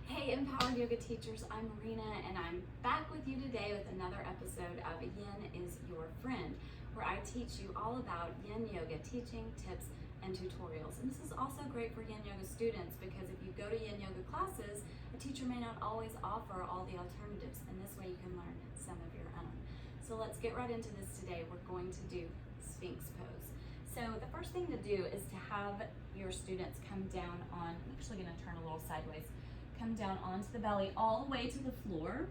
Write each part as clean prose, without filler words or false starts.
Hey Empowered Yoga Teachers, I'm Rena and I'm back with you today with another episode of Yin is Your Friend, where I teach you all about Yin Yoga teaching, tips, and tutorials. And this is also great for Yin Yoga students because if you go to Yin Yoga classes, a teacher may not always offer all the alternatives, and this way you can learn some of your own. So let's get right into this today. We're going to do Sphinx pose. So the first thing to do is to have your students come down on, I'm actually going to turn a little sideways, come down onto the belly all the way to the floor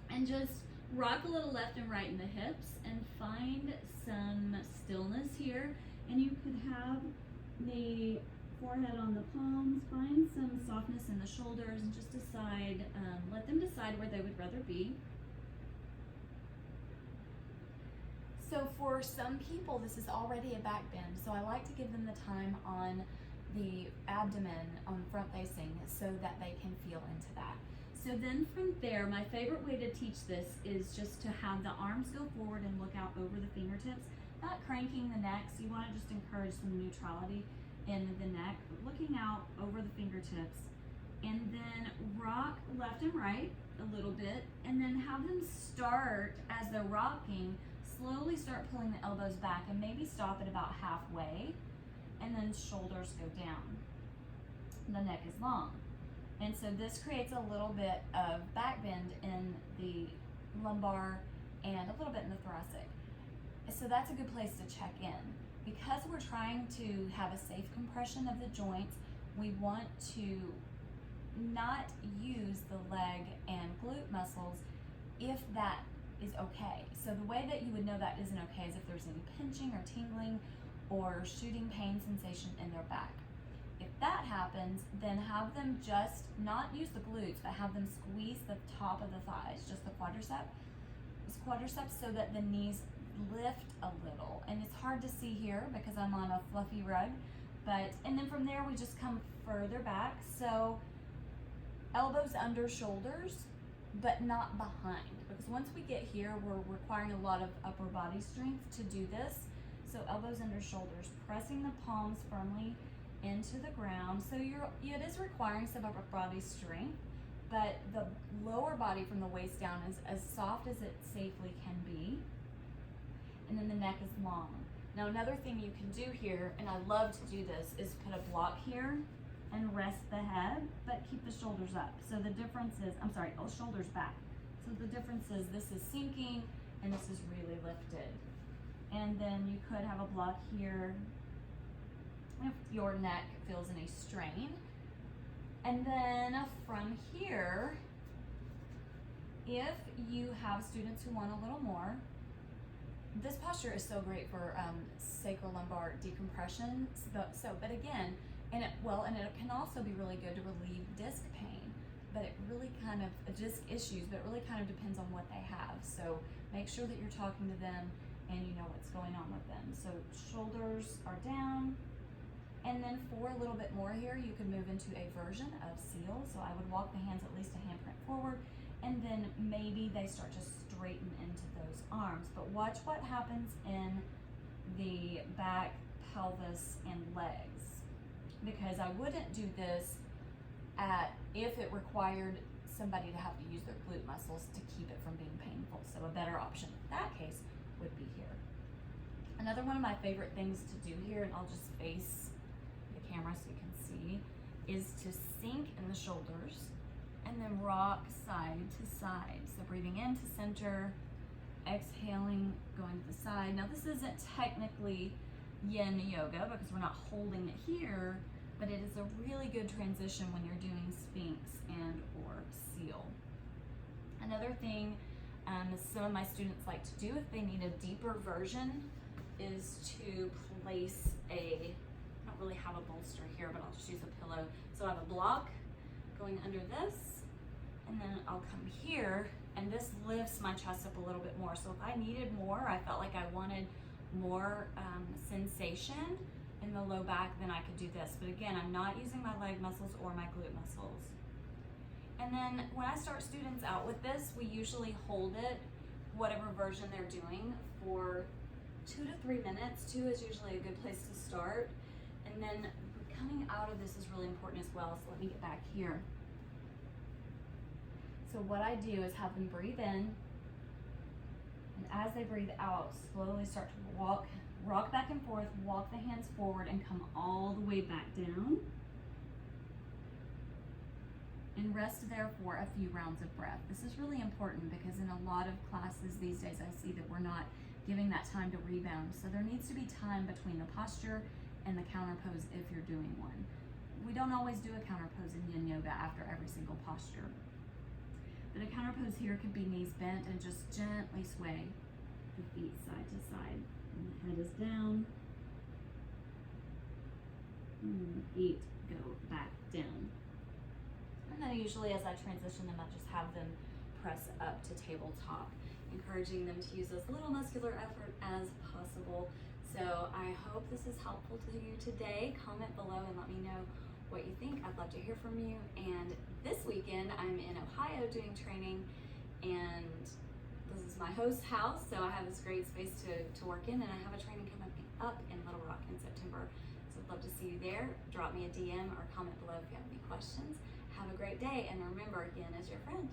and just rock a little left and right in the hips and find some stillness here. And you could have the forehead on the palms, find some softness in the shoulders, and just decide, let them decide where they would rather be. So for some people, this is already a back bend, so I like to give them the time on the abdomen on front facing so that they can feel into that. So then from there, my favorite way to teach this is just to have the arms go forward and look out over the fingertips, not cranking the neck. So you want to just encourage some neutrality in the neck, looking out over the fingertips, and then rock left and right a little bit, and then have them start, as they're rocking, slowly start pulling the elbows back and maybe stop at about halfway. And then shoulders go down. The neck is long. And so this creates a little bit of back bend in the lumbar and a little bit in the thoracic. So that's a good place to check in. Because we're trying to have a safe compression of the joints, we want to not use the leg and glute muscles if that is okay. So the way that you would know that isn't okay is if there's any pinching or tingling or shooting pain sensation in their back. If that happens, then have them just not use the glutes, but have them squeeze the top of the thighs, just the quadriceps, so that the knees lift a little. And it's hard to see here because I'm on a fluffy rug, and then from there we just come further back. So elbows under shoulders, but not behind, because once we get here, we're requiring a lot of upper body strength to do this. So elbows under shoulders, pressing the palms firmly into the ground. So it is requiring some upper body strength, but the lower body from the waist down is as soft as it safely can be. And then the neck is long. Now another thing you can do here, and I love to do this, is put a block here and rest the head, but keep the shoulders up. So the difference is, shoulders back. So the difference is this is sinking and this is really lifted. And then you could have a block here if your neck feels any strain. And then from here, if you have students who want a little more, this posture is so great for sacrolumbar decompression. But again, and it can also be really good to relieve disc pain, but it really kind of, disc issues, but it really kind of depends on what they have. So make sure that you're talking to them and you know what's going on with them. So shoulders are down. And then for a little bit more here, you can move into a version of seal. So I would walk the hands at least a handprint forward, and then maybe they start to straighten into those arms. But watch what happens in the back, pelvis, and legs, because I wouldn't do this if it required somebody to have to use their glute muscles to keep it from being painful. So a better option in that case would be here. Another one of my favorite things to do here, and I'll just face the camera so you can see, is to sink in the shoulders and then rock side to side. So breathing into center, exhaling, going to the side. Now this isn't technically Yin Yoga because we're not holding it here, but it is a really good transition when you're doing Sphinx and or seal. Another thing some of my students like to do if they need a deeper version is to place I don't really have a bolster here, but I'll just use a pillow. So I have a block going under this, and then I'll come here, and this lifts my chest up a little bit more. So if I needed more, I felt like I wanted more sensation in the low back, then I could do this. But again, I'm not using my leg muscles or my glute muscles. And then when I start students out with this, we usually hold it, whatever version they're doing, for 2 to 3 minutes. 2 is usually a good place to start. And then coming out of this is really important as well. So let me get back here. So what I do is have them breathe in, and as they breathe out, slowly start to rock back and forth, walk the hands forward, and come all the way back down. And rest there for a few rounds of breath. This is really important because in a lot of classes these days I see that we're not giving that time to rebound. So there needs to be time between the posture and the counter pose if you're doing one. We don't always do a counter pose in yin yoga after every single posture. But a counter pose here could be knees bent and just gently sway the feet side to side. And the head is down. And the feet go back down. And then usually as I transition them, I just have them press up to tabletop, encouraging them to use as little muscular effort as possible. So I hope this is helpful to you today. Comment below and let me know what you think. I'd love to hear from you. And this weekend I'm in Ohio doing training, and this is my host's house, so I have this great space to work in, and I have a training coming up in Little Rock in September. So I'd love to see you there. Drop me a DM or comment below if you have any questions. Have a great day, and remember, yin is your friend.